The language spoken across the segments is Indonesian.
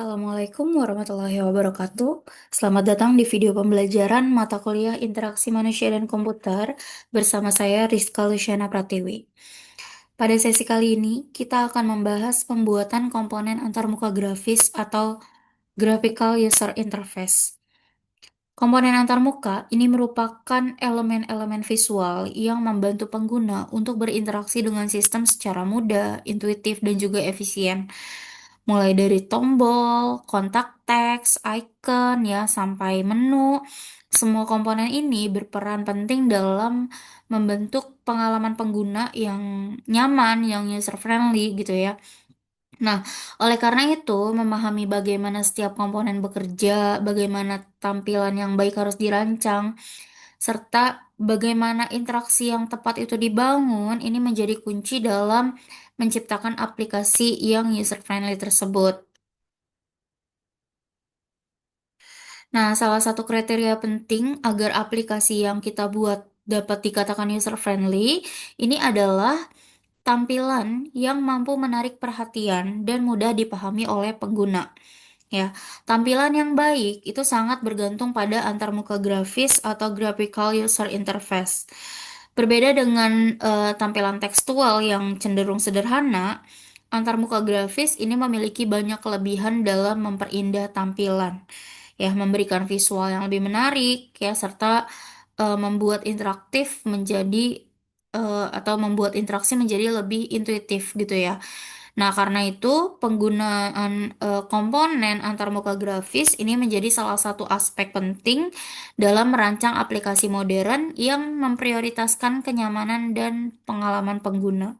Assalamualaikum warahmatullahi wabarakatuh. Selamat datang di video pembelajaran mata kuliah Interaksi Manusia dan Komputer bersama saya Rizka Luciana Pratiwi. Pada sesi kali ini, kita akan membahas pembuatan komponen antarmuka grafis atau Graphical User Interface. Komponen antarmuka ini merupakan elemen-elemen visual yang membantu pengguna untuk berinteraksi dengan sistem secara mudah, intuitif, dan juga efisien. Mulai dari tombol, kontak teks, icon, ya, sampai menu. Semua komponen ini berperan penting dalam membentuk pengalaman pengguna yang nyaman, yang user-friendly gitu ya. Nah, oleh karena itu, memahami bagaimana setiap komponen bekerja, bagaimana tampilan yang baik harus dirancang, serta bagaimana interaksi yang tepat itu dibangun, ini menjadi kunci dalam menciptakan aplikasi yang user-friendly tersebut. Nah, salah satu kriteria penting agar aplikasi yang kita buat dapat dikatakan user-friendly, ini adalah tampilan yang mampu menarik perhatian dan mudah dipahami oleh pengguna. Ya, tampilan yang baik itu sangat bergantung pada antarmuka grafis atau graphical user interface. Berbeda dengan tampilan tekstual yang cenderung sederhana, antarmuka grafis ini memiliki banyak kelebihan dalam memperindah tampilan. Ya, memberikan visual yang lebih menarik ya serta membuat interaktif menjadi atau membuat interaksi menjadi lebih intuitif gitu ya. Nah, karena itu penggunaan komponen antarmuka grafis ini menjadi salah satu aspek penting dalam merancang aplikasi modern yang memprioritaskan kenyamanan dan pengalaman pengguna.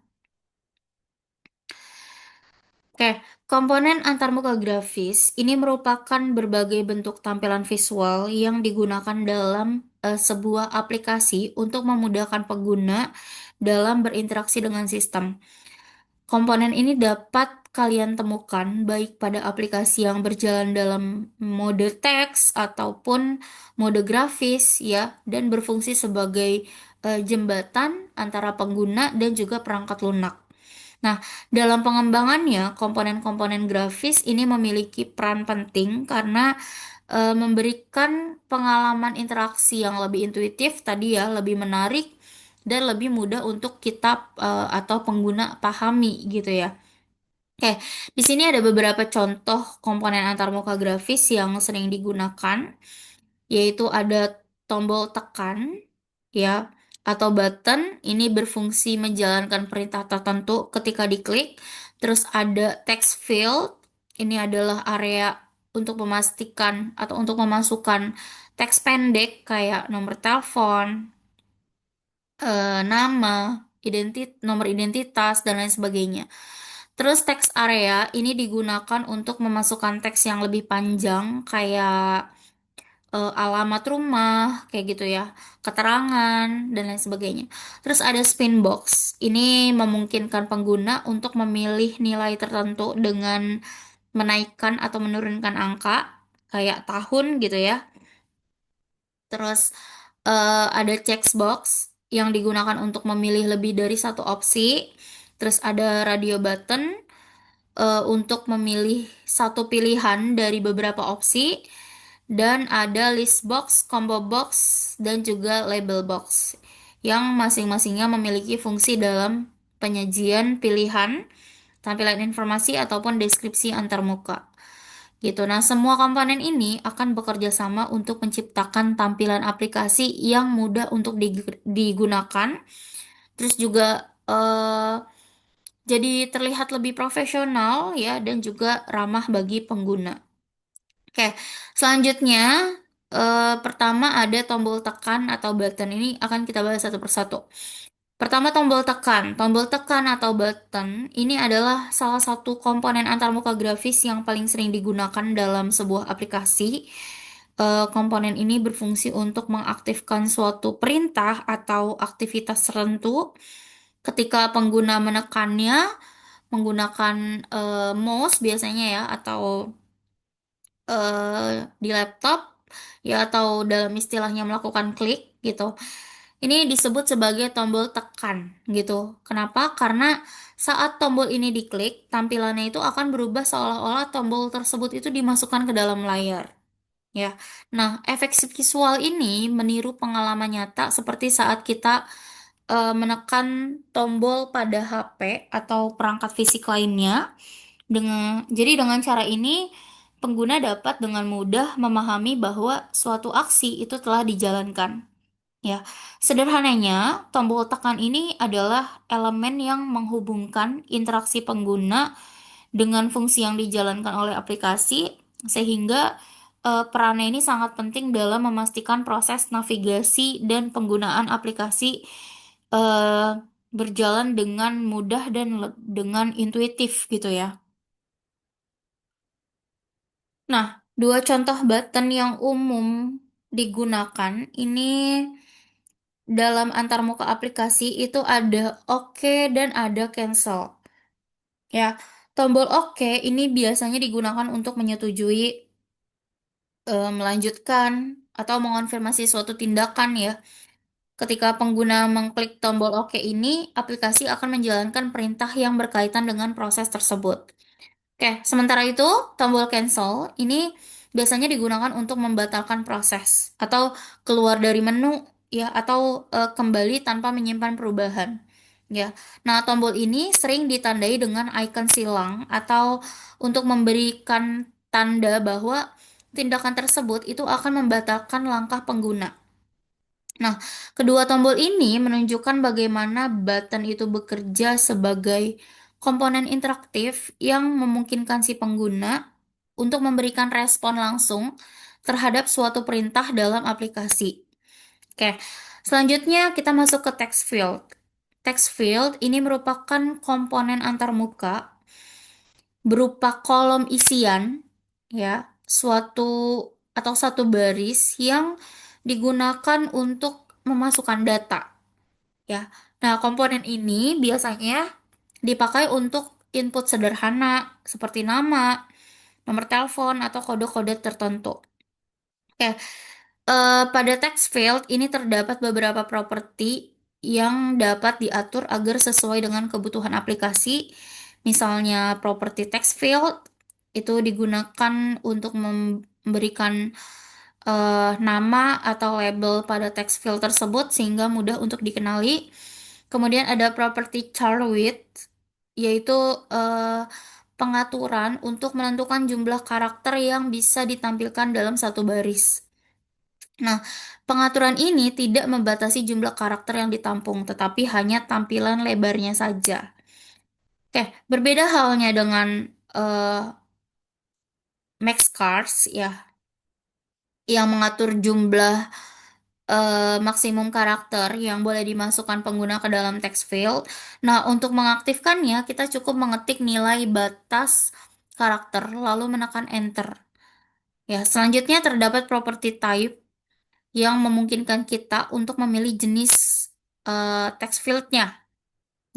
Oke, komponen antarmuka grafis ini merupakan berbagai bentuk tampilan visual yang digunakan dalam sebuah aplikasi untuk memudahkan pengguna dalam berinteraksi dengan sistem. Komponen ini dapat kalian temukan baik pada aplikasi yang berjalan dalam mode teks ataupun mode grafis ya dan berfungsi sebagai jembatan antara pengguna dan juga perangkat lunak. Nah, dalam pengembangannya, komponen-komponen grafis ini memiliki peran penting karena memberikan pengalaman interaksi yang lebih intuitif tadi ya, lebih menarik dan lebih mudah untuk kita atau pengguna pahami gitu ya. Oke, di sini ada beberapa contoh komponen antarmuka grafis yang sering digunakan, yaitu ada tombol tekan, ya, atau button. Ini berfungsi menjalankan perintah tertentu ketika diklik. Terus ada text field, ini adalah area untuk memastikan atau untuk memasukkan teks pendek kayak nomor telepon, nama, nomor identitas, dan lain sebagainya. Terus teks area ini digunakan untuk memasukkan teks yang lebih panjang kayak alamat rumah, kayak gitu ya, keterangan, dan lain sebagainya. Terus ada spin box. Ini memungkinkan pengguna untuk memilih nilai tertentu dengan menaikkan atau menurunkan angka, kayak tahun gitu ya. Terus ada checkbox yang digunakan untuk memilih lebih dari satu opsi. Terus ada radio button untuk memilih satu pilihan dari beberapa opsi. Dan ada list box, combo box, dan juga label box yang masing-masingnya memiliki fungsi dalam penyajian pilihan, tampilan informasi, ataupun deskripsi antarmuka. Gitu. Nah, semua komponen ini akan bekerja sama untuk menciptakan tampilan aplikasi yang mudah untuk digunakan, terus juga jadi terlihat lebih profesional ya dan juga ramah bagi pengguna. Oke, selanjutnya pertama ada tombol tekan atau button. Ini akan kita bahas satu persatu. Pertama tombol tekan. Tombol tekan atau button ini adalah salah satu komponen antarmuka grafis yang paling sering digunakan dalam sebuah aplikasi. Komponen ini berfungsi untuk mengaktifkan suatu perintah atau aktivitas tertentu ketika pengguna menekannya menggunakan mouse biasanya ya atau di laptop ya atau dalam istilahnya melakukan klik gitu. Ini disebut sebagai tombol tekan gitu. Kenapa? Karena saat tombol ini diklik, tampilannya itu akan berubah seolah-olah tombol tersebut itu dimasukkan ke dalam layar. Ya, nah efek visual ini meniru pengalaman nyata seperti saat kita menekan tombol pada HP atau perangkat fisik lainnya. Jadi dengan cara ini pengguna dapat dengan mudah memahami bahwa suatu aksi itu telah dijalankan. Ya, sederhananya, tombol tekan ini adalah elemen yang menghubungkan interaksi pengguna dengan fungsi yang dijalankan oleh aplikasi, sehingga perannya ini sangat penting dalam memastikan proses navigasi dan penggunaan aplikasi eh, berjalan dengan mudah dan dengan intuitif gitu ya. Nah, dua contoh button yang umum digunakan ini dalam antarmuka aplikasi itu ada OK dan ada cancel. Ya, tombol OK ini biasanya digunakan untuk menyetujui, melanjutkan, atau mengonfirmasi suatu tindakan ya. Ketika pengguna mengklik tombol OK ini, aplikasi akan menjalankan perintah yang berkaitan dengan proses tersebut. Oke, sementara itu, tombol cancel ini biasanya digunakan untuk membatalkan proses atau keluar dari menu ya atau kembali tanpa menyimpan perubahan. Ya. Nah, tombol ini sering ditandai dengan icon silang atau untuk memberikan tanda bahwa tindakan tersebut itu akan membatalkan langkah pengguna. Nah, kedua tombol ini menunjukkan bagaimana button itu bekerja sebagai komponen interaktif yang memungkinkan si pengguna untuk memberikan respon langsung terhadap suatu perintah dalam aplikasi. Oke, selanjutnya kita masuk ke text field. Text field ini merupakan komponen antarmuka berupa kolom isian, ya, suatu atau satu baris yang digunakan untuk memasukkan data, ya. Nah, komponen ini biasanya dipakai untuk input sederhana seperti nama, nomor telepon, atau kode-kode tertentu. Oke, pada text field ini terdapat beberapa properti yang dapat diatur agar sesuai dengan kebutuhan aplikasi. Misalnya properti text field itu digunakan untuk memberikan nama atau label pada text field tersebut sehingga mudah untuk dikenali. Kemudian ada properti char width, yaitu eh, pengaturan untuk menentukan jumlah karakter yang bisa ditampilkan dalam satu baris. Nah, pengaturan ini tidak membatasi jumlah karakter yang ditampung, tetapi hanya tampilan lebarnya saja. Oke, berbeda halnya dengan eh, max cars ya, yang mengatur jumlah maksimum karakter yang boleh dimasukkan pengguna ke dalam text field. Nah, untuk mengaktifkannya, kita cukup mengetik nilai batas karakter, lalu menekan enter. Ya, selanjutnya terdapat property type yang memungkinkan kita untuk memilih jenis text fieldnya,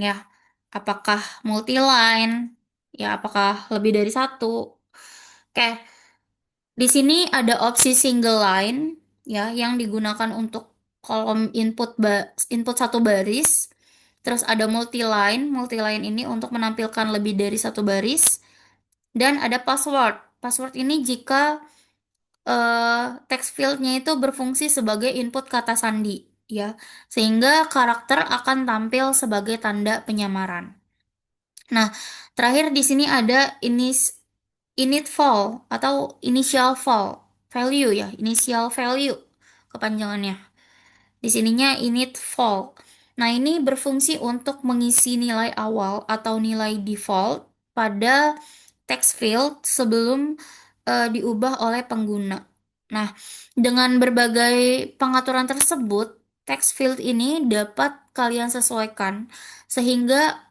ya. Apakah multi-line, ya, apakah lebih dari satu. Oke, di sini ada opsi single line, ya, yang digunakan untuk kolom input satu baris. Terus ada multi-line, multi-line ini untuk menampilkan lebih dari satu baris. Dan ada password. Password ini jika text fieldnya itu berfungsi sebagai input kata sandi, ya, sehingga karakter akan tampil sebagai tanda penyamaran. Nah, terakhir di sini ada init val atau initial value ya, initial value kepanjangannya. Di sininya init val. Nah, ini berfungsi untuk mengisi nilai awal atau nilai default pada text field sebelum diubah oleh pengguna. Nah, dengan berbagai pengaturan tersebut, text field ini dapat kalian sesuaikan sehingga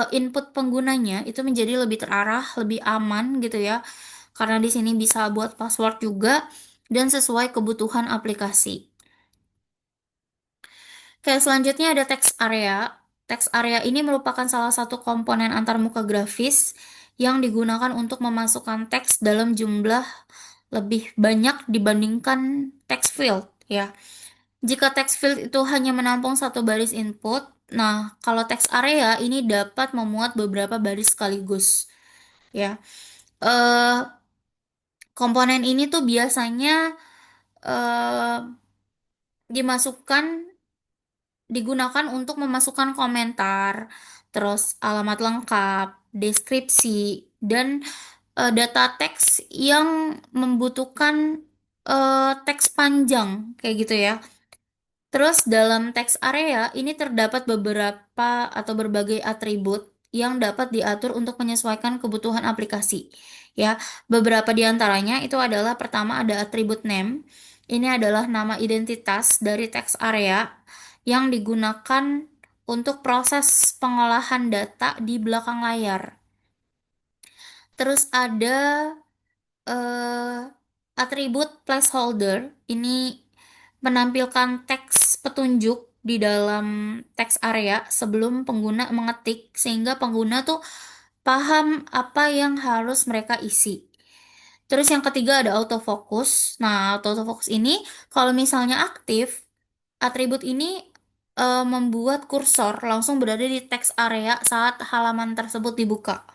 input penggunanya itu menjadi lebih terarah, lebih aman gitu ya. Karena di sini bisa buat password juga dan sesuai kebutuhan aplikasi. Oke, selanjutnya ada text area. Text area ini merupakan salah satu komponen antarmuka grafis yang digunakan untuk memasukkan teks dalam jumlah lebih banyak dibandingkan text field, ya. Jika text field itu hanya menampung satu baris input, nah kalau text area ini dapat memuat beberapa baris sekaligus, ya. eh Komponen ini tuh biasanya eh dimasukkan digunakan untuk memasukkan komentar, terus alamat lengkap, deskripsi, dan data teks yang membutuhkan teks panjang kayak gitu ya. Terus dalam teks area ini terdapat beberapa atau berbagai atribut yang dapat diatur untuk menyesuaikan kebutuhan aplikasi. Ya, beberapa di antaranya itu adalah pertama ada atribut name. Ini adalah nama identitas dari teks area yang digunakan untuk proses pengolahan data di belakang layar. Terus ada eh, atribut placeholder. Ini menampilkan teks petunjuk di dalam teks area sebelum pengguna mengetik sehingga pengguna tuh paham apa yang harus mereka isi. Terus yang ketiga ada autofocus. Nah, autofocus ini kalau misalnya aktif, atribut ini membuat kursor langsung berada di teks area saat halaman tersebut dibuka,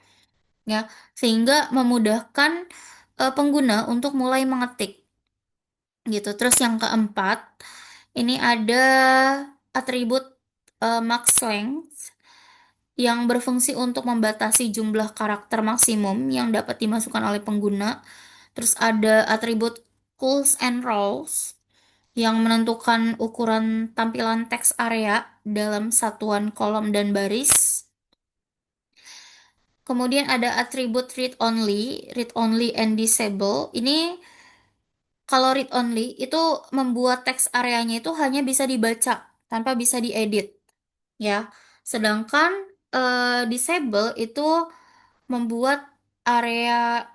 ya, sehingga memudahkan pengguna untuk mulai mengetik gitu. Terus yang keempat, ini ada atribut max length yang berfungsi untuk membatasi jumlah karakter maksimum yang dapat dimasukkan oleh pengguna. Terus ada atribut calls and rows yang menentukan ukuran tampilan teks area dalam satuan kolom dan baris. Kemudian ada atribut read only and disable. Ini kalau read only itu membuat teks areanya itu hanya bisa dibaca tanpa bisa diedit, ya. Sedangkan disable itu membuat area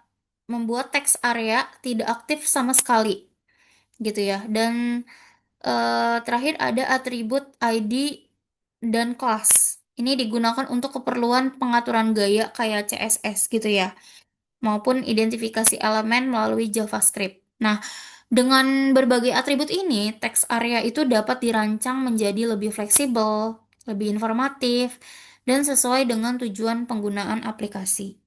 membuat teks area tidak aktif sama sekali, gitu ya. Dan terakhir ada atribut ID dan kelas. Ini digunakan untuk keperluan pengaturan gaya kayak CSS gitu ya, maupun identifikasi elemen melalui JavaScript. Nah, dengan berbagai atribut ini, teks area itu dapat dirancang menjadi lebih fleksibel, lebih informatif, dan sesuai dengan tujuan penggunaan aplikasi.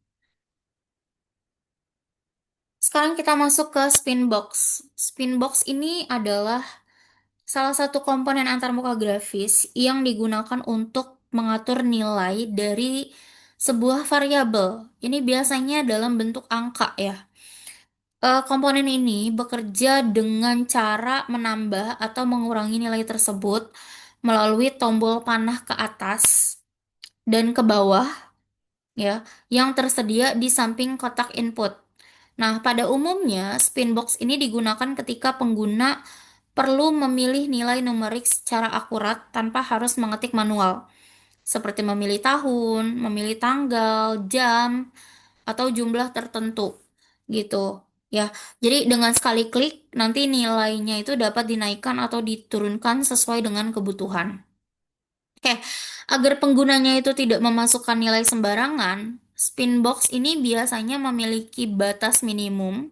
Sekarang kita masuk ke Spinbox. Spinbox ini adalah salah satu komponen antarmuka grafis yang digunakan untuk mengatur nilai dari sebuah variabel. Ini biasanya dalam bentuk angka ya. Komponen ini bekerja dengan cara menambah atau mengurangi nilai tersebut melalui tombol panah ke atas dan ke bawah, ya, yang tersedia di samping kotak input. Nah, pada umumnya Spinbox ini digunakan ketika pengguna perlu memilih nilai numerik secara akurat tanpa harus mengetik manual, seperti memilih tahun, memilih tanggal, jam, atau jumlah tertentu gitu ya. Jadi dengan sekali klik nanti nilainya itu dapat dinaikkan atau diturunkan sesuai dengan kebutuhan. Oke, agar penggunanya itu tidak memasukkan nilai sembarangan, Spinbox ini biasanya memiliki batas minimum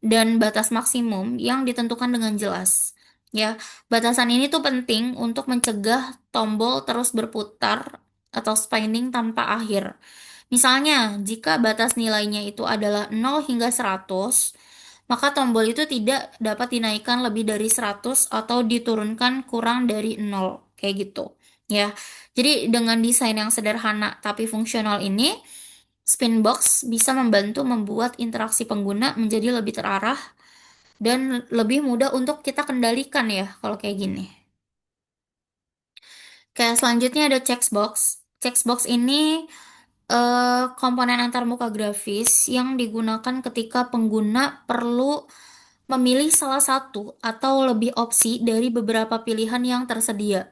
dan batas maksimum yang ditentukan dengan jelas. Ya, batasan ini tuh penting untuk mencegah tombol terus berputar atau spinning tanpa akhir. Misalnya, jika batas nilainya itu adalah 0 hingga 100, maka tombol itu tidak dapat dinaikkan lebih dari 100 atau diturunkan kurang dari 0, kayak gitu. Ya, jadi dengan desain yang sederhana tapi fungsional ini, Spinbox bisa membantu membuat interaksi pengguna menjadi lebih terarah dan lebih mudah untuk kita kendalikan ya kalau kayak gini. Kayak selanjutnya ada checkbox. Checkbox ini komponen antarmuka grafis yang digunakan ketika pengguna perlu memilih salah satu atau lebih opsi dari beberapa pilihan yang tersedia.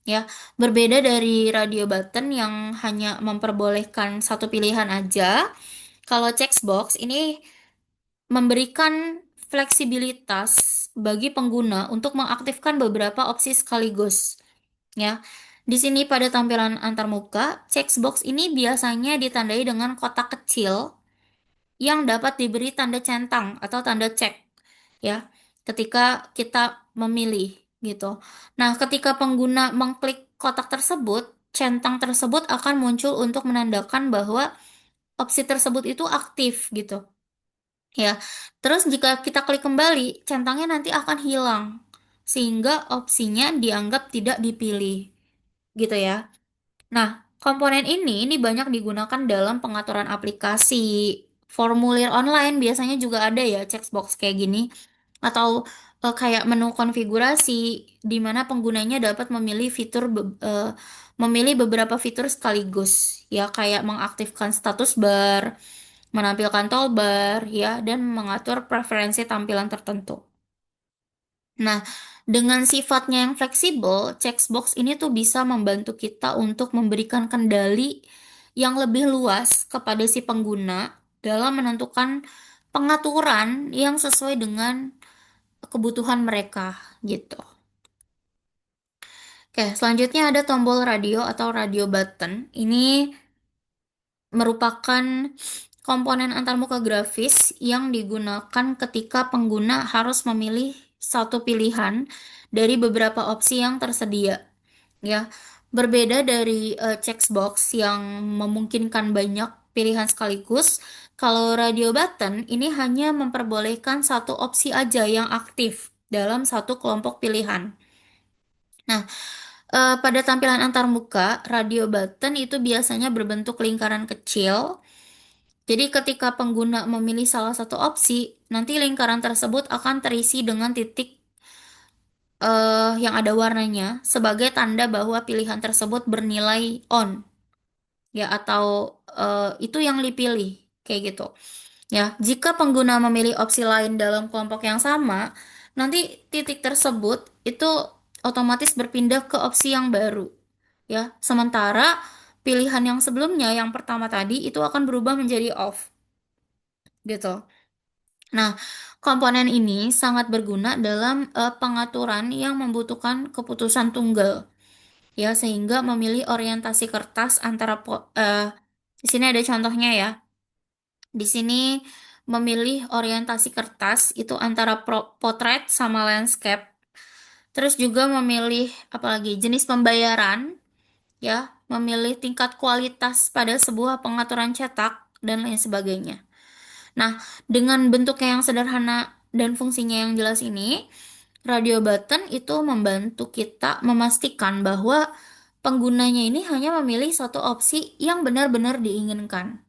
Ya, berbeda dari radio button yang hanya memperbolehkan satu pilihan aja. Kalau checkbox ini memberikan fleksibilitas bagi pengguna untuk mengaktifkan beberapa opsi sekaligus. Ya, di sini pada tampilan antarmuka, checkbox ini biasanya ditandai dengan kotak kecil yang dapat diberi tanda centang atau tanda cek. Ya, ketika kita memilih gitu. Nah, ketika pengguna mengklik kotak tersebut, centang tersebut akan muncul untuk menandakan bahwa opsi tersebut itu aktif gitu. Ya, terus jika kita klik kembali, centangnya nanti akan hilang, sehingga opsinya dianggap tidak dipilih, gitu ya. Nah, komponen ini banyak digunakan dalam pengaturan aplikasi, formulir online biasanya juga ada ya checkbox kayak gini, atau kayak menu konfigurasi, di mana penggunanya dapat memilih beberapa fitur sekaligus, ya kayak mengaktifkan status bar, menampilkan toolbar, ya, dan mengatur preferensi tampilan tertentu. Nah, dengan sifatnya yang fleksibel, checkbox ini tuh bisa membantu kita untuk memberikan kendali yang lebih luas kepada si pengguna dalam menentukan pengaturan yang sesuai dengan kebutuhan mereka gitu. Oke, selanjutnya ada tombol radio atau radio button. Ini merupakan komponen antarmuka grafis yang digunakan ketika pengguna harus memilih satu pilihan dari beberapa opsi yang tersedia. Ya, berbeda dari checkbox yang memungkinkan banyak pilihan sekaligus, kalau radio button ini hanya memperbolehkan satu opsi aja yang aktif dalam satu kelompok pilihan. Nah, pada tampilan antarmuka, radio button itu biasanya berbentuk lingkaran kecil. Jadi ketika pengguna memilih salah satu opsi, nanti lingkaran tersebut akan terisi dengan titik yang ada warnanya sebagai tanda bahwa pilihan tersebut bernilai on, ya, atau itu yang dipilih kayak gitu. Ya, jika pengguna memilih opsi lain dalam kelompok yang sama, nanti titik tersebut itu otomatis berpindah ke opsi yang baru. Ya, sementara pilihan yang sebelumnya yang pertama tadi itu akan berubah menjadi off gitu. Nah, komponen ini sangat berguna dalam pengaturan yang membutuhkan keputusan tunggal, ya, sehingga memilih orientasi kertas antara di sini ada contohnya ya. Di sini memilih orientasi kertas itu antara potret sama landscape. Terus juga memilih apalagi jenis pembayaran, ya, memilih tingkat kualitas pada sebuah pengaturan cetak dan lain sebagainya. Nah, dengan bentuknya yang sederhana dan fungsinya yang jelas ini, radio button itu membantu kita memastikan bahwa penggunanya ini hanya memilih satu opsi yang benar-benar diinginkan.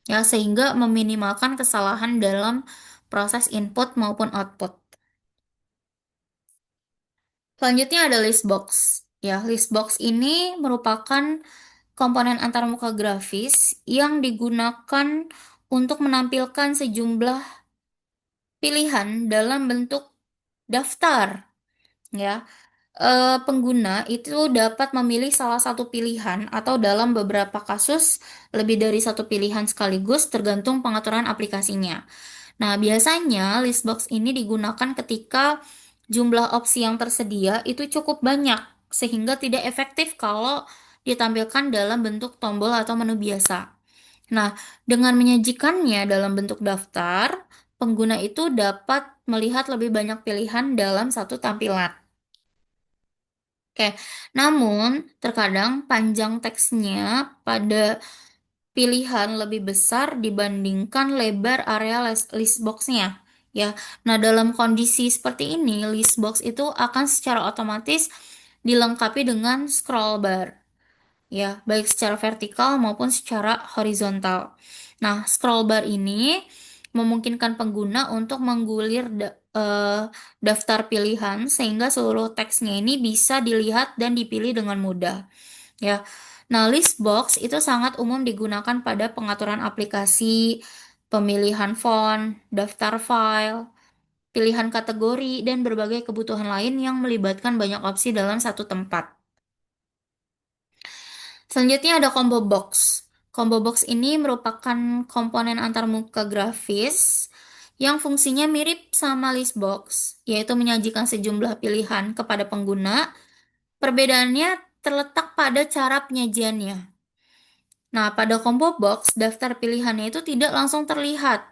Ya, sehingga meminimalkan kesalahan dalam proses input maupun output. Selanjutnya ada list box. Ya, list box ini merupakan komponen antarmuka grafis yang digunakan untuk menampilkan sejumlah pilihan dalam bentuk daftar, ya. Pengguna itu dapat memilih salah satu pilihan atau dalam beberapa kasus lebih dari satu pilihan sekaligus tergantung pengaturan aplikasinya. Nah, biasanya list box ini digunakan ketika jumlah opsi yang tersedia itu cukup banyak sehingga tidak efektif kalau ditampilkan dalam bentuk tombol atau menu biasa. Nah, dengan menyajikannya dalam bentuk daftar, pengguna itu dapat melihat lebih banyak pilihan dalam satu tampilan. Oke, namun terkadang panjang teksnya pada pilihan lebih besar dibandingkan lebar area list box-nya. Ya, nah dalam kondisi seperti ini, list box itu akan secara otomatis dilengkapi dengan scroll bar, ya, baik secara vertikal maupun secara horizontal. Nah, scroll bar ini memungkinkan pengguna untuk menggulir daftar pilihan sehingga seluruh teksnya ini bisa dilihat dan dipilih dengan mudah. Ya. Nah, list box itu sangat umum digunakan pada pengaturan aplikasi, pemilihan font, daftar file, pilihan kategori, dan berbagai kebutuhan lain yang melibatkan banyak opsi dalam satu tempat. Selanjutnya ada combo box. Combo box ini merupakan komponen antarmuka grafis yang fungsinya mirip sama list box, yaitu menyajikan sejumlah pilihan kepada pengguna. Perbedaannya terletak pada cara penyajiannya. Nah, pada combo box, daftar pilihannya itu tidak langsung terlihat.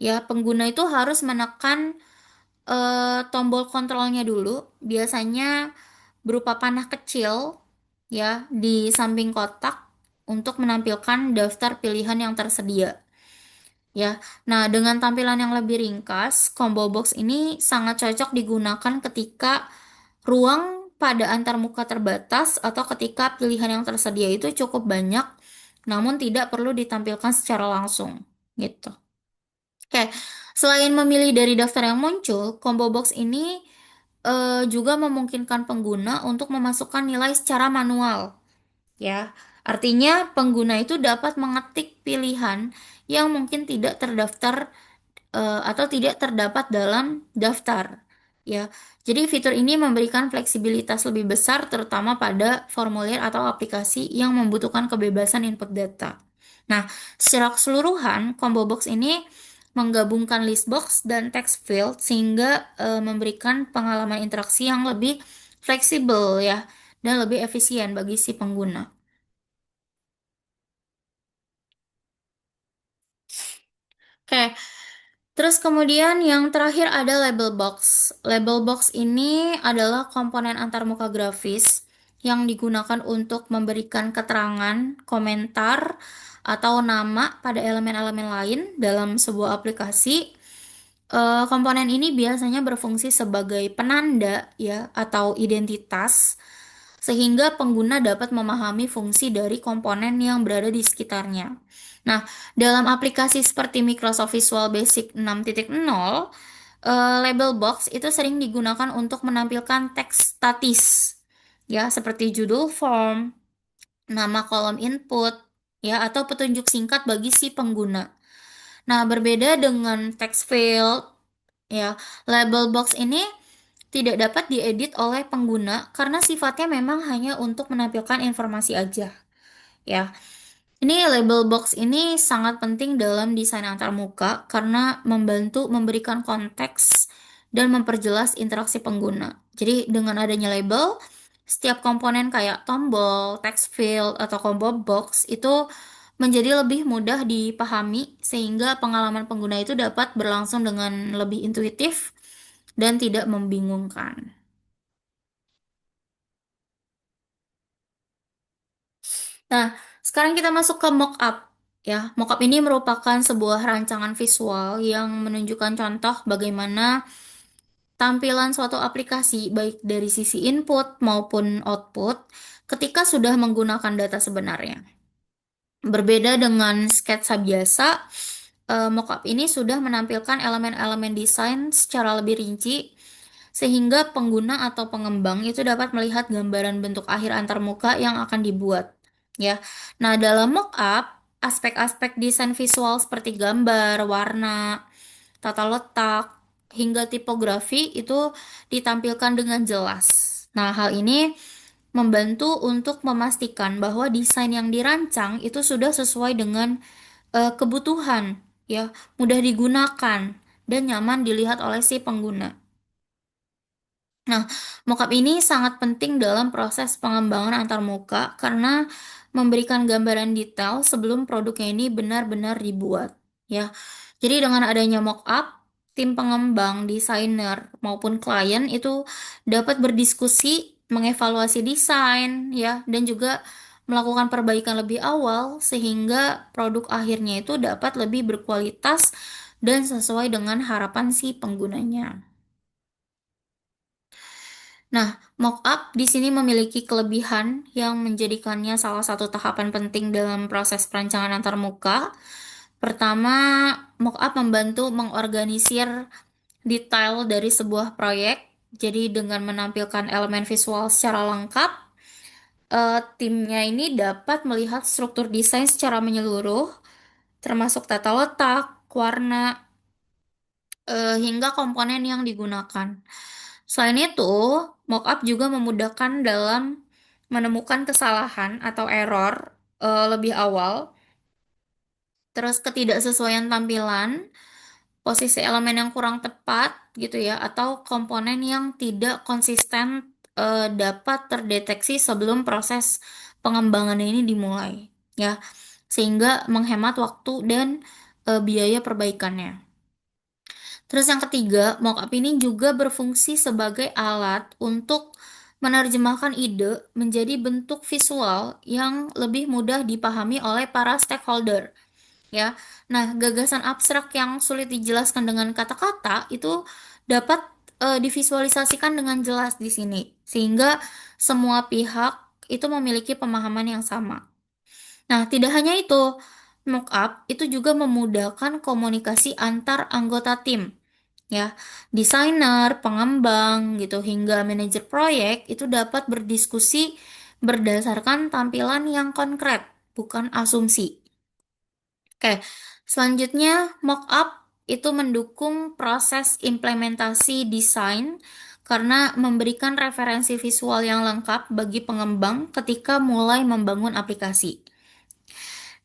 Ya, pengguna itu harus menekan tombol kontrolnya dulu, biasanya berupa panah kecil ya di samping kotak untuk menampilkan daftar pilihan yang tersedia ya. Nah, dengan tampilan yang lebih ringkas, combo box ini sangat cocok digunakan ketika ruang pada antarmuka terbatas atau ketika pilihan yang tersedia itu cukup banyak, namun tidak perlu ditampilkan secara langsung gitu. Oke, selain memilih dari daftar yang muncul, combo box ini juga memungkinkan pengguna untuk memasukkan nilai secara manual, ya. Artinya, pengguna itu dapat mengetik pilihan yang mungkin tidak terdaftar atau tidak terdapat dalam daftar, ya. Jadi, fitur ini memberikan fleksibilitas lebih besar, terutama pada formulir atau aplikasi yang membutuhkan kebebasan input data. Nah, secara keseluruhan, combo box ini menggabungkan list box dan text field sehingga memberikan pengalaman interaksi yang lebih fleksibel ya dan lebih efisien bagi si pengguna. Oke, terus kemudian yang terakhir ada label box. Label box ini adalah komponen antarmuka grafis yang digunakan untuk memberikan keterangan, komentar, atau nama pada elemen-elemen lain dalam sebuah aplikasi. Komponen ini biasanya berfungsi sebagai penanda ya atau identitas sehingga pengguna dapat memahami fungsi dari komponen yang berada di sekitarnya. Nah, dalam aplikasi seperti Microsoft Visual Basic 6.0, label box itu sering digunakan untuk menampilkan teks statis, ya, seperti judul form, nama kolom input, ya, atau petunjuk singkat bagi si pengguna. Nah, berbeda dengan text field, ya, label box ini tidak dapat diedit oleh pengguna karena sifatnya memang hanya untuk menampilkan informasi aja, ya. Ini label box ini sangat penting dalam desain antarmuka karena membantu memberikan konteks dan memperjelas interaksi pengguna. Jadi dengan adanya label, setiap komponen kayak tombol, text field, atau combo box itu menjadi lebih mudah dipahami sehingga pengalaman pengguna itu dapat berlangsung dengan lebih intuitif dan tidak membingungkan. Nah, sekarang kita masuk ke mockup. Ya, mockup ini merupakan sebuah rancangan visual yang menunjukkan contoh bagaimana tampilan suatu aplikasi baik dari sisi input maupun output ketika sudah menggunakan data sebenarnya. Berbeda dengan sketsa biasa, mockup ini sudah menampilkan elemen-elemen desain secara lebih rinci sehingga pengguna atau pengembang itu dapat melihat gambaran bentuk akhir antarmuka yang akan dibuat. Ya, nah dalam mockup, aspek-aspek desain visual seperti gambar, warna, tata letak, hingga tipografi itu ditampilkan dengan jelas. Nah, hal ini membantu untuk memastikan bahwa desain yang dirancang itu sudah sesuai dengan kebutuhan, ya, mudah digunakan dan nyaman dilihat oleh si pengguna. Nah, mockup ini sangat penting dalam proses pengembangan antarmuka karena memberikan gambaran detail sebelum produknya ini benar-benar dibuat, ya. Jadi dengan adanya mockup, tim pengembang, desainer maupun klien itu dapat berdiskusi, mengevaluasi desain, ya, dan juga melakukan perbaikan lebih awal sehingga produk akhirnya itu dapat lebih berkualitas dan sesuai dengan harapan si penggunanya. Nah, mockup di sini memiliki kelebihan yang menjadikannya salah satu tahapan penting dalam proses perancangan antarmuka. Pertama, mockup membantu mengorganisir detail dari sebuah proyek. Jadi dengan menampilkan elemen visual secara lengkap, timnya ini dapat melihat struktur desain secara menyeluruh, termasuk tata letak, warna, hingga komponen yang digunakan. Selain itu, mockup juga memudahkan dalam menemukan kesalahan atau error lebih awal, terus ketidaksesuaian tampilan, posisi elemen yang kurang tepat gitu ya, atau komponen yang tidak konsisten dapat terdeteksi sebelum proses pengembangan ini dimulai, ya, sehingga menghemat waktu dan biaya perbaikannya. Terus yang ketiga, mockup ini juga berfungsi sebagai alat untuk menerjemahkan ide menjadi bentuk visual yang lebih mudah dipahami oleh para stakeholder, ya. Nah, gagasan abstrak yang sulit dijelaskan dengan kata-kata itu dapat divisualisasikan dengan jelas di sini, sehingga semua pihak itu memiliki pemahaman yang sama. Nah, tidak hanya itu, mockup itu juga memudahkan komunikasi antar anggota tim, ya. Desainer, pengembang gitu hingga manajer proyek itu dapat berdiskusi berdasarkan tampilan yang konkret, bukan asumsi. Oke, selanjutnya mockup itu mendukung proses implementasi desain karena memberikan referensi visual yang lengkap bagi pengembang ketika mulai membangun aplikasi.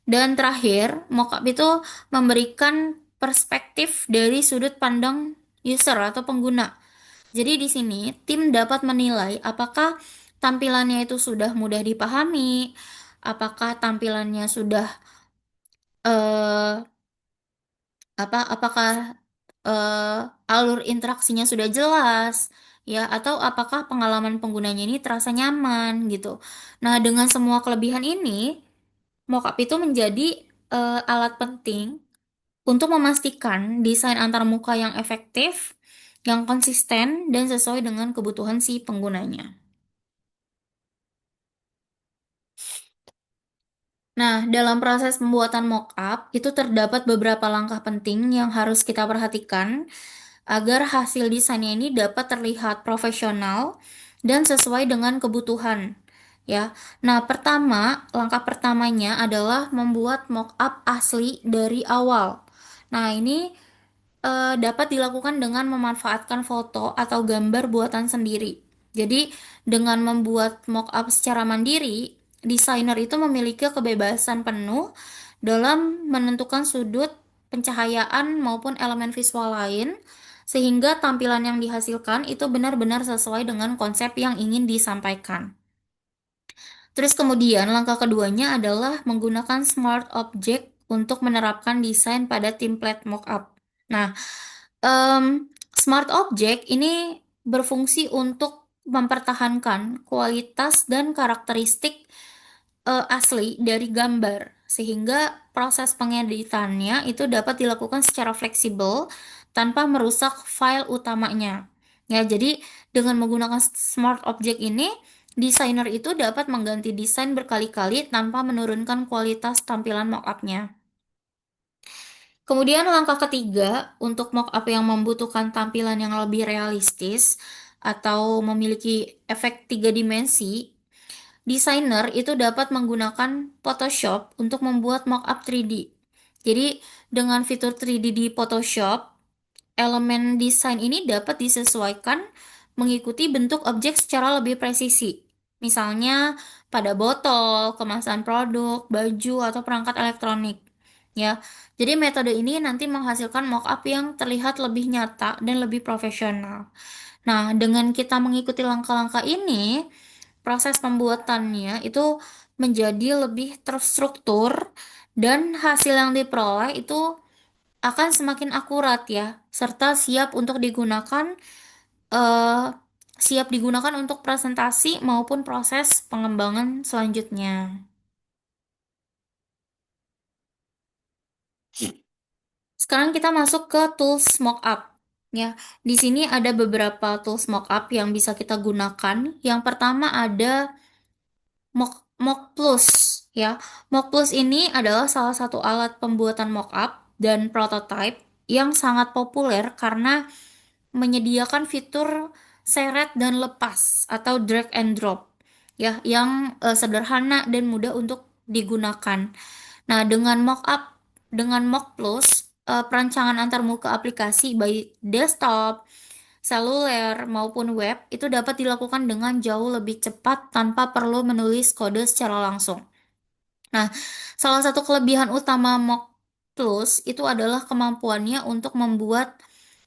Dan terakhir, mockup itu memberikan perspektif dari sudut pandang user atau pengguna. Jadi di sini tim dapat menilai apakah tampilannya itu sudah mudah dipahami, apakah tampilannya sudah eh, apakah eh, alur interaksinya sudah jelas, ya, atau apakah pengalaman penggunanya ini terasa nyaman gitu. Nah, dengan semua kelebihan ini, mockup itu menjadi alat penting untuk memastikan desain antarmuka yang efektif, yang konsisten, dan sesuai dengan kebutuhan si penggunanya. Nah, dalam proses pembuatan mockup, itu terdapat beberapa langkah penting yang harus kita perhatikan agar hasil desainnya ini dapat terlihat profesional dan sesuai dengan kebutuhan. Ya, nah langkah pertamanya adalah membuat mockup asli dari awal. Nah, ini dapat dilakukan dengan memanfaatkan foto atau gambar buatan sendiri. Jadi, dengan membuat mockup secara mandiri, desainer itu memiliki kebebasan penuh dalam menentukan sudut pencahayaan maupun elemen visual lain, sehingga tampilan yang dihasilkan itu benar-benar sesuai dengan konsep yang ingin disampaikan. Terus kemudian langkah keduanya adalah menggunakan Smart Object untuk menerapkan desain pada template mockup. Nah, Smart Object ini berfungsi untuk mempertahankan kualitas dan karakteristik asli dari gambar, sehingga proses pengeditannya itu dapat dilakukan secara fleksibel tanpa merusak file utamanya. Ya, jadi dengan menggunakan Smart Object ini, desainer itu dapat mengganti desain berkali-kali tanpa menurunkan kualitas tampilan mockupnya. Kemudian langkah ketiga, untuk mockup yang membutuhkan tampilan yang lebih realistis atau memiliki efek tiga dimensi, desainer itu dapat menggunakan Photoshop untuk membuat mockup 3D. Jadi, dengan fitur 3D di Photoshop, elemen desain ini dapat disesuaikan mengikuti bentuk objek secara lebih presisi. Misalnya pada botol, kemasan produk, baju, atau perangkat elektronik. Ya, jadi metode ini nanti menghasilkan mockup yang terlihat lebih nyata dan lebih profesional. Nah, dengan kita mengikuti langkah-langkah ini, proses pembuatannya itu menjadi lebih terstruktur dan hasil yang diperoleh itu akan semakin akurat ya, serta eh, siap digunakan untuk presentasi maupun proses pengembangan selanjutnya. Sekarang kita masuk ke tools mockup. Ya, di sini ada beberapa tools mockup yang bisa kita gunakan. Yang pertama ada Mock Plus, ya. Mock Plus ini adalah salah satu alat pembuatan mockup dan prototype yang sangat populer karena menyediakan fitur seret dan lepas atau drag and drop, ya, yang sederhana dan mudah untuk digunakan. Nah, dengan Mock Plus, perancangan antarmuka aplikasi baik desktop, seluler maupun web itu dapat dilakukan dengan jauh lebih cepat tanpa perlu menulis kode secara langsung. Nah, salah satu kelebihan utama Mock Plus itu adalah kemampuannya untuk membuat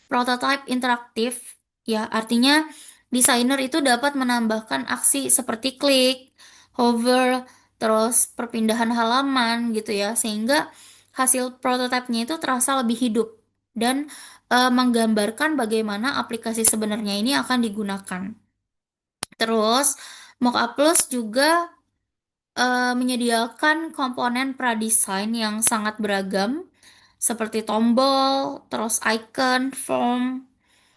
prototipe interaktif, ya, artinya desainer itu dapat menambahkan aksi seperti klik, hover, terus perpindahan halaman gitu ya, sehingga hasil prototipenya itu terasa lebih hidup dan menggambarkan bagaimana aplikasi sebenarnya ini akan digunakan. Terus, Mockup Plus juga menyediakan komponen pradesain yang sangat beragam, seperti tombol, terus icon, form,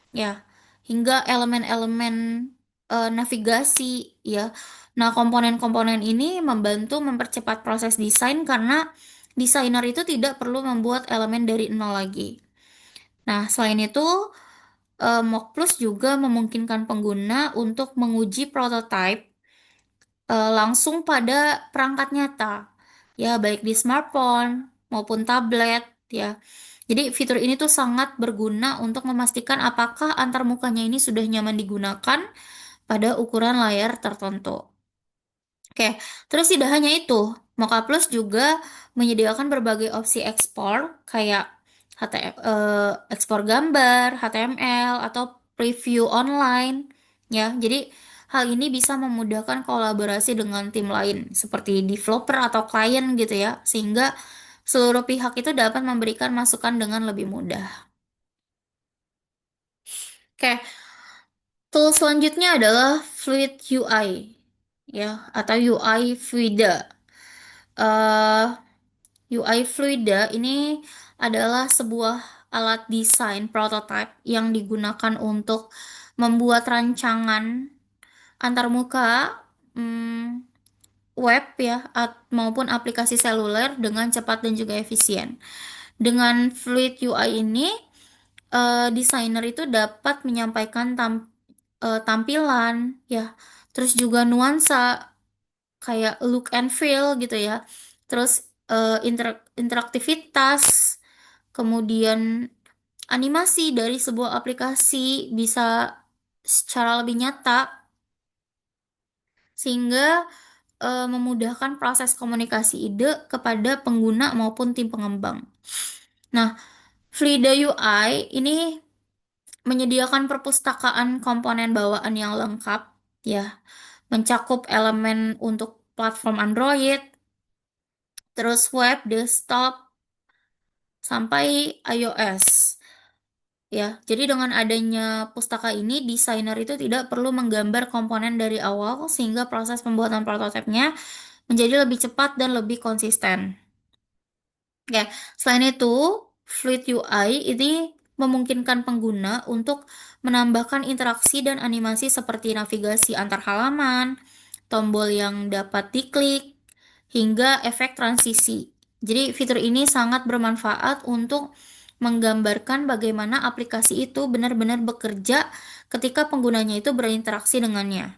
ya, hingga elemen-elemen navigasi, ya. Nah, komponen-komponen ini membantu mempercepat proses desain karena desainer itu tidak perlu membuat elemen dari nol lagi. Nah, selain itu, Mock Plus juga memungkinkan pengguna untuk menguji prototipe langsung pada perangkat nyata, ya, baik di smartphone maupun tablet, ya. Jadi fitur ini tuh sangat berguna untuk memastikan apakah antarmukanya ini sudah nyaman digunakan pada ukuran layar tertentu. Oke, terus tidak hanya itu, Mocha Plus juga menyediakan berbagai opsi ekspor kayak ekspor gambar, HTML, atau preview online. Ya, jadi hal ini bisa memudahkan kolaborasi dengan tim lain seperti developer atau klien gitu ya, sehingga seluruh pihak itu dapat memberikan masukan dengan lebih mudah. Oke, tool selanjutnya adalah Fluid UI, ya, atau UI Fluida. eh UI Fluida ini adalah sebuah alat desain prototype yang digunakan untuk membuat rancangan antarmuka, hmm, web ya, maupun aplikasi seluler dengan cepat dan juga efisien. Dengan Fluid UI ini, desainer itu dapat menyampaikan tampilan ya, terus juga nuansa kayak look and feel gitu ya. Terus interaktivitas, kemudian animasi dari sebuah aplikasi bisa secara lebih nyata sehingga memudahkan proses komunikasi ide kepada pengguna maupun tim pengembang. Nah, Flida UI ini menyediakan perpustakaan komponen bawaan yang lengkap ya, mencakup elemen untuk platform Android, terus web, desktop, sampai iOS. Ya, jadi dengan adanya pustaka ini, desainer itu tidak perlu menggambar komponen dari awal sehingga proses pembuatan prototipenya menjadi lebih cepat dan lebih konsisten. Ya, selain itu, Fluid UI ini memungkinkan pengguna untuk menambahkan interaksi dan animasi seperti navigasi antar halaman, tombol yang dapat diklik, hingga efek transisi. Jadi, fitur ini sangat bermanfaat untuk menggambarkan bagaimana aplikasi itu benar-benar bekerja ketika penggunanya itu berinteraksi dengannya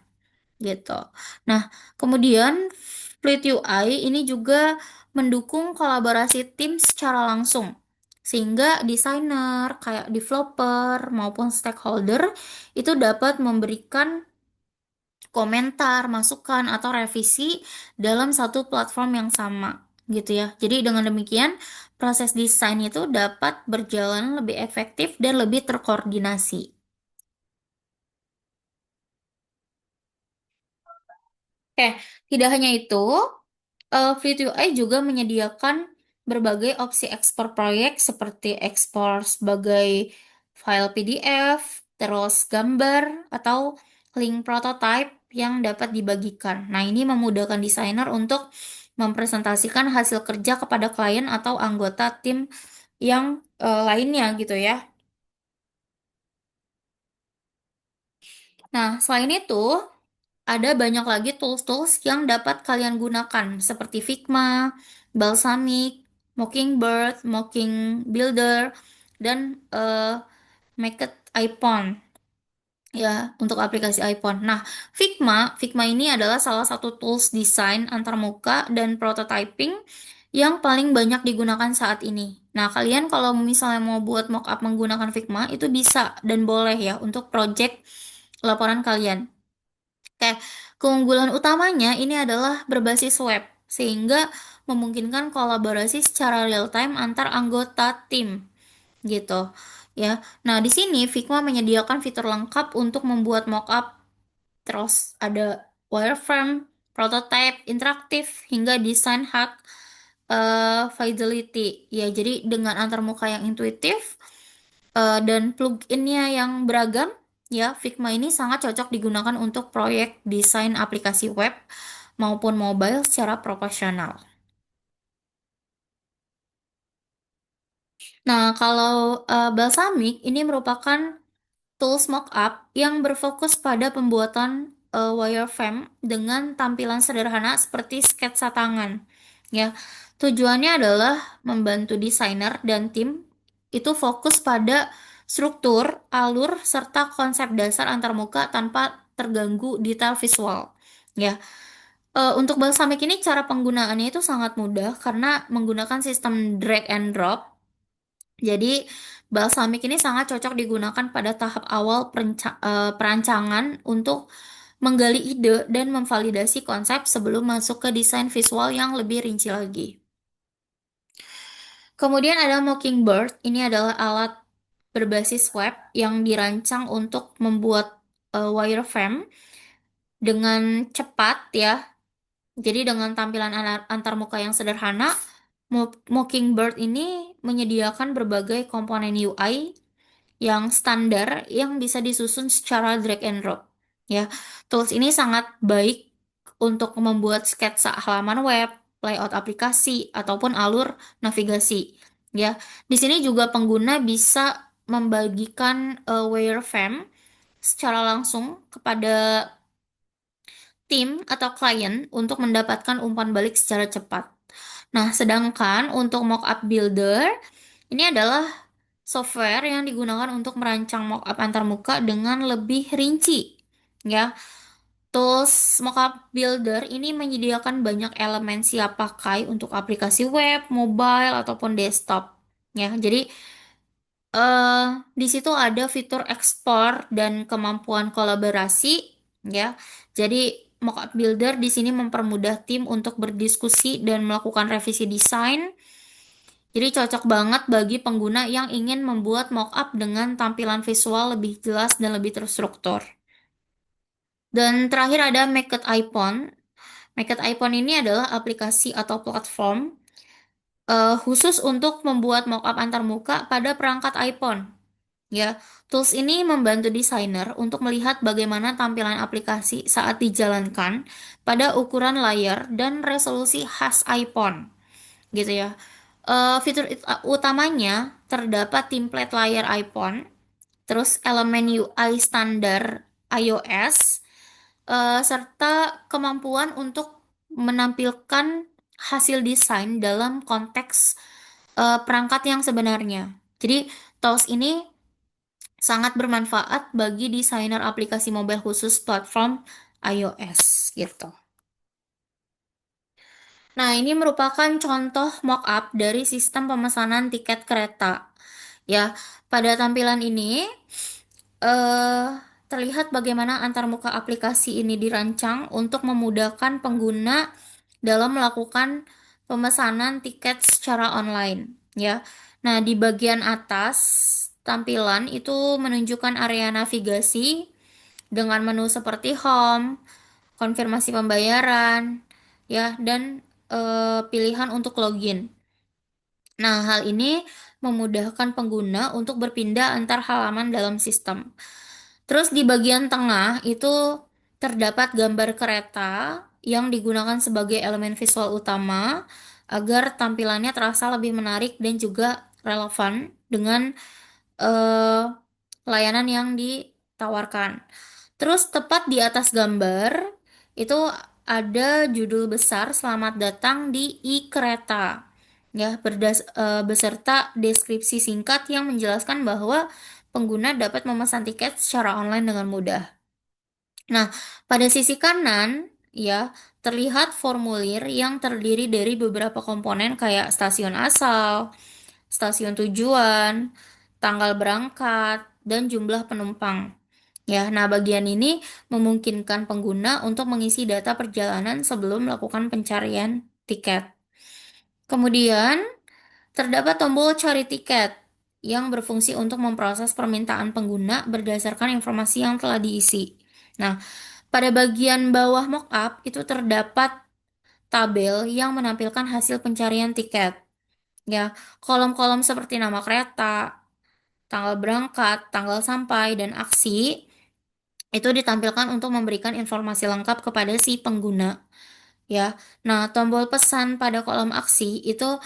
gitu. Nah, kemudian Fluid UI ini juga mendukung kolaborasi tim secara langsung. Sehingga desainer, kayak developer maupun stakeholder itu dapat memberikan komentar, masukan atau revisi dalam satu platform yang sama gitu ya. Jadi dengan demikian proses desain itu dapat berjalan lebih efektif dan lebih terkoordinasi. Oke, tidak hanya itu, Fleet UI juga menyediakan berbagai opsi ekspor proyek seperti ekspor sebagai file PDF, terus gambar, atau link prototype yang dapat dibagikan. Nah, ini memudahkan desainer untuk mempresentasikan hasil kerja kepada klien atau anggota tim yang lainnya gitu ya. Nah, selain itu, ada banyak lagi tools-tools yang dapat kalian gunakan, seperti Figma, Balsamic, Mockingbird, Mocking Builder, dan Make It iPhone ya untuk aplikasi iPhone. Nah, Figma ini adalah salah satu tools desain antarmuka dan prototyping yang paling banyak digunakan saat ini. Nah, kalian kalau misalnya mau buat mockup menggunakan Figma itu bisa dan boleh ya untuk project laporan kalian. Oke, keunggulan utamanya ini adalah berbasis web, sehingga memungkinkan kolaborasi secara real time antar anggota tim, gitu. Ya, nah di sini Figma menyediakan fitur lengkap untuk membuat mockup, terus ada wireframe, prototype, interaktif, hingga desain fidelity. Ya, jadi dengan antarmuka yang intuitif, dan plugin-nya yang beragam, ya, Figma ini sangat cocok digunakan untuk proyek desain aplikasi web maupun mobile secara profesional. Nah, kalau Balsamiq ini merupakan tools mockup yang berfokus pada pembuatan wireframe dengan tampilan sederhana seperti sketsa tangan. Ya, tujuannya adalah membantu desainer dan tim itu fokus pada struktur, alur, serta konsep dasar antarmuka tanpa terganggu detail visual. Ya, untuk Balsamiq ini cara penggunaannya itu sangat mudah karena menggunakan sistem drag and drop. Jadi, balsamik ini sangat cocok digunakan pada tahap awal perancangan untuk menggali ide dan memvalidasi konsep sebelum masuk ke desain visual yang lebih rinci lagi. Kemudian ada Mockingbird, ini adalah alat berbasis web yang dirancang untuk membuat wireframe dengan cepat ya. Jadi dengan tampilan antarmuka yang sederhana, Mockingbird ini menyediakan berbagai komponen UI yang standar yang bisa disusun secara drag and drop. Ya, tools ini sangat baik untuk membuat sketsa halaman web, layout aplikasi, ataupun alur navigasi. Ya, di sini juga pengguna bisa membagikan wireframe secara langsung kepada tim atau klien untuk mendapatkan umpan balik secara cepat. Nah, sedangkan untuk mockup builder ini adalah software yang digunakan untuk merancang mockup antarmuka dengan lebih rinci. Ya, tools mockup builder ini menyediakan banyak elemen siap pakai untuk aplikasi web, mobile ataupun desktop. Ya, jadi eh di situ ada fitur ekspor dan kemampuan kolaborasi, ya. Jadi mockup builder di sini mempermudah tim untuk berdiskusi dan melakukan revisi desain. Jadi cocok banget bagi pengguna yang ingin membuat mockup dengan tampilan visual lebih jelas dan lebih terstruktur. Dan terakhir ada Make It Icon. Make It Icon ini adalah aplikasi atau platform khusus untuk membuat mockup antarmuka pada perangkat iPhone. Ya, tools ini membantu desainer untuk melihat bagaimana tampilan aplikasi saat dijalankan pada ukuran layar dan resolusi khas iPhone, gitu ya. Fitur utamanya terdapat template layar iPhone, terus elemen UI standar iOS, serta kemampuan untuk menampilkan hasil desain dalam konteks perangkat yang sebenarnya. Jadi, tools ini sangat bermanfaat bagi desainer aplikasi mobile khusus platform iOS gitu. Nah, ini merupakan contoh mockup dari sistem pemesanan tiket kereta. Ya, pada tampilan ini eh terlihat bagaimana antarmuka aplikasi ini dirancang untuk memudahkan pengguna dalam melakukan pemesanan tiket secara online, ya. Nah, di bagian atas tampilan itu menunjukkan area navigasi dengan menu seperti home, konfirmasi pembayaran, ya, dan pilihan untuk login. Nah, hal ini memudahkan pengguna untuk berpindah antar halaman dalam sistem. Terus di bagian tengah itu terdapat gambar kereta yang digunakan sebagai elemen visual utama agar tampilannya terasa lebih menarik dan juga relevan dengan eh, layanan yang ditawarkan. Terus tepat di atas gambar itu ada judul besar "Selamat datang di kereta" ya, beserta deskripsi singkat yang menjelaskan bahwa pengguna dapat memesan tiket secara online dengan mudah. Nah, pada sisi kanan ya terlihat formulir yang terdiri dari beberapa komponen kayak stasiun asal, stasiun tujuan, tanggal berangkat, dan jumlah penumpang. Ya, nah bagian ini memungkinkan pengguna untuk mengisi data perjalanan sebelum melakukan pencarian tiket. Kemudian, terdapat tombol cari tiket yang berfungsi untuk memproses permintaan pengguna berdasarkan informasi yang telah diisi. Nah, pada bagian bawah mockup itu terdapat tabel yang menampilkan hasil pencarian tiket. Ya, kolom-kolom seperti nama kereta, tanggal berangkat, tanggal sampai, dan aksi itu ditampilkan untuk memberikan informasi lengkap kepada si pengguna, ya. Nah, tombol pesan pada kolom aksi itu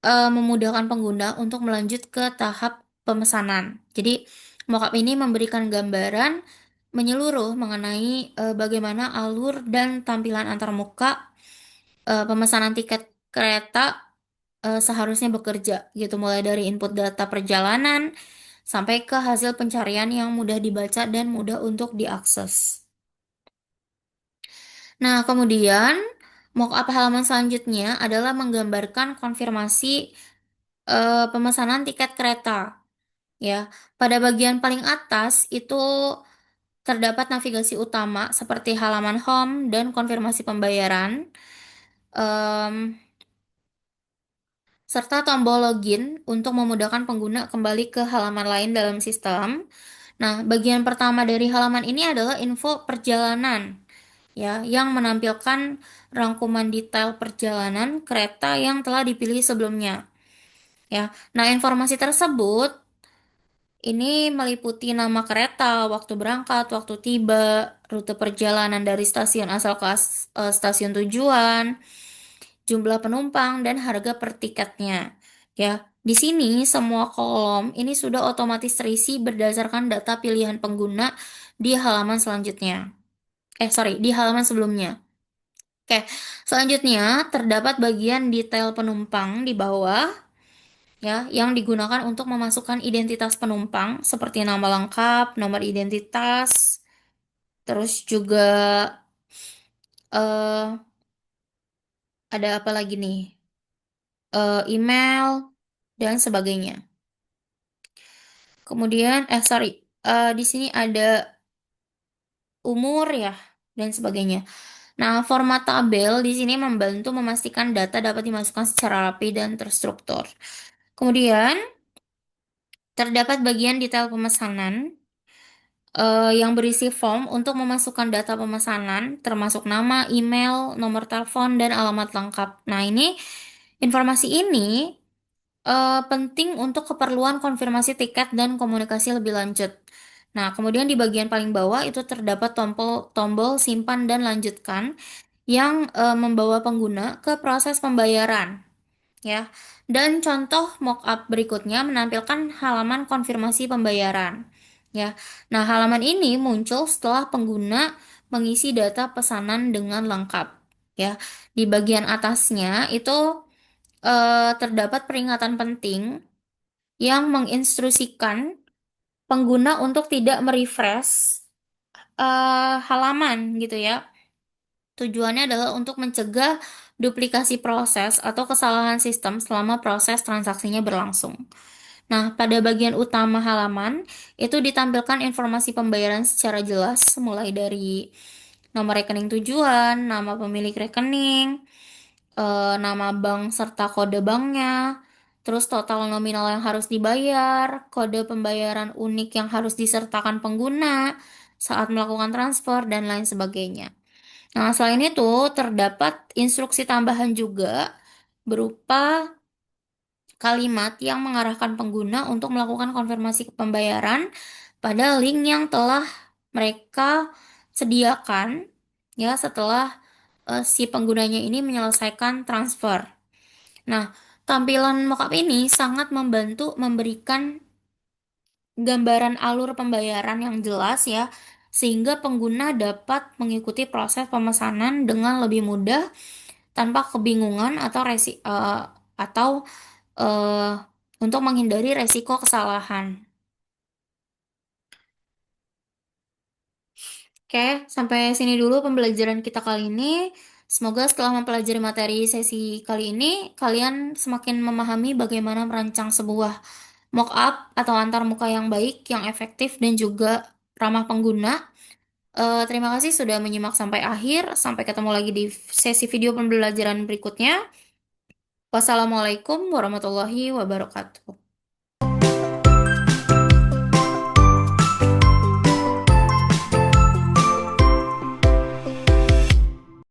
memudahkan pengguna untuk melanjut ke tahap pemesanan. Jadi, mockup ini memberikan gambaran menyeluruh mengenai bagaimana alur dan tampilan antarmuka pemesanan tiket kereta seharusnya bekerja gitu, mulai dari input data perjalanan sampai ke hasil pencarian yang mudah dibaca dan mudah untuk diakses. Nah, kemudian mockup halaman selanjutnya adalah menggambarkan konfirmasi pemesanan tiket kereta, ya. Pada bagian paling atas itu terdapat navigasi utama seperti halaman home dan konfirmasi pembayaran. Em, serta tombol login untuk memudahkan pengguna kembali ke halaman lain dalam sistem. Nah, bagian pertama dari halaman ini adalah info perjalanan, ya, yang menampilkan rangkuman detail perjalanan kereta yang telah dipilih sebelumnya, ya. Nah, informasi tersebut ini meliputi nama kereta, waktu berangkat, waktu tiba, rute perjalanan dari stasiun asal ke stasiun tujuan, jumlah penumpang, dan harga per tiketnya. Ya, di sini semua kolom ini sudah otomatis terisi berdasarkan data pilihan pengguna di halaman selanjutnya. Sorry, di halaman sebelumnya. Oke, selanjutnya terdapat bagian detail penumpang di bawah, ya, yang digunakan untuk memasukkan identitas penumpang seperti nama lengkap, nomor identitas, terus juga eh, ada apa lagi nih? Email dan sebagainya. Kemudian, sorry, di sini ada umur ya dan sebagainya. Nah, format tabel di sini membantu memastikan data dapat dimasukkan secara rapi dan terstruktur. Kemudian, terdapat bagian detail pemesanan yang berisi form untuk memasukkan data pemesanan, termasuk nama, email, nomor telepon, dan alamat lengkap. Nah, informasi ini penting untuk keperluan konfirmasi tiket dan komunikasi lebih lanjut. Nah, kemudian di bagian paling bawah itu terdapat tombol tombol simpan dan lanjutkan yang membawa pengguna ke proses pembayaran, ya. Dan contoh mockup berikutnya menampilkan halaman konfirmasi pembayaran, ya. Nah, halaman ini muncul setelah pengguna mengisi data pesanan dengan lengkap, ya. Di bagian atasnya itu terdapat peringatan penting yang menginstruksikan pengguna untuk tidak merefresh halaman gitu ya. Tujuannya adalah untuk mencegah duplikasi proses atau kesalahan sistem selama proses transaksinya berlangsung. Nah, pada bagian utama halaman itu ditampilkan informasi pembayaran secara jelas, mulai dari nomor rekening tujuan, nama pemilik rekening, nama bank serta kode banknya, terus total nominal yang harus dibayar, kode pembayaran unik yang harus disertakan pengguna saat melakukan transfer, dan lain sebagainya. Nah, selain itu, terdapat instruksi tambahan juga berupa kalimat yang mengarahkan pengguna untuk melakukan konfirmasi pembayaran pada link yang telah mereka sediakan, ya, setelah si penggunanya ini menyelesaikan transfer. Nah, tampilan mockup ini sangat membantu memberikan gambaran alur pembayaran yang jelas ya, sehingga pengguna dapat mengikuti proses pemesanan dengan lebih mudah tanpa kebingungan atau eh, untuk menghindari resiko kesalahan. Oke, sampai sini dulu pembelajaran kita kali ini. Semoga setelah mempelajari materi sesi kali ini, kalian semakin memahami bagaimana merancang sebuah mockup atau antarmuka yang baik, yang efektif, dan juga ramah pengguna. Terima kasih sudah menyimak sampai akhir. Sampai ketemu lagi di sesi video pembelajaran berikutnya. Wassalamualaikum warahmatullahi wabarakatuh.